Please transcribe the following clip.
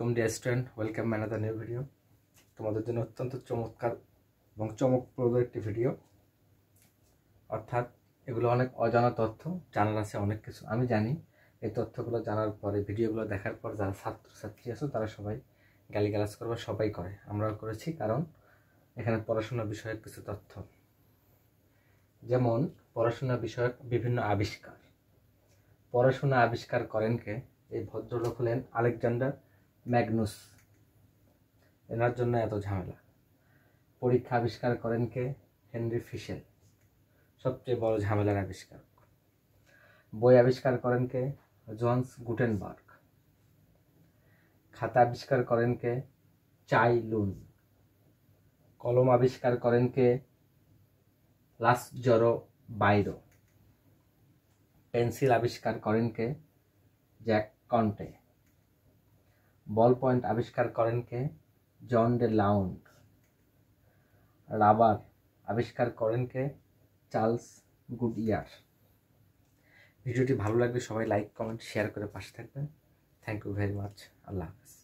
Dear student, welcome another new video. তোমাদের জন্য অত্যন্ত চমৎকার এবং চমকপ্রদ একটি ভিডিও। অর্থাৎ এগুলো অনেক অজানা তথ্য, জানার আছে অনেক কিছু। আমি জানি এই তথ্যগুলো জানার পরে, ভিডিওগুলো দেখার পর যারা ছাত্রছাত্রী আছে তারা সবাই গালিগালাজ করবে, সবাই করে, আমরাও করেছি। কারণ এখানে পড়াশোনা বিষয়ক কিছু তথ্য, যেমন পড়াশোনা বিষয়ক বিভিন্ন আবিষ্কার। পড়াশোনা আবিষ্কার করেন কে? এই ভদ্রলোক হলেন আলেকজান্ডার ম্যাগনুস। এনার জন্য এত ঝামেলা। পরীক্ষা আবিষ্কার করেন কে? হেনরি ফিশেল, সবচেয়ে বড় ঝামেলার আবিষ্কার। বই আবিষ্কার করেন কে? Johannes Gutenberg. খাতা আবিষ্কার করেন কে? চাই লুন। কলম আবিষ্কার করেন কে? লাসজরো বাইরো। পেন্সিল আবিষ্কার করেন কে? জ্যাক কন্টে। বল পয়েন্ট আবিষ্কার করেন কে? জন ডে লাউন্ড। রাবার আবিষ্কার করেন কে? Charles Goodyear. ভিডিওটি ভালো লাগলে সবাই লাইক, কমেন্ট, শেয়ার করে পাশে থাকবেন। Thank you very much. আল্লাহ হাফেজ।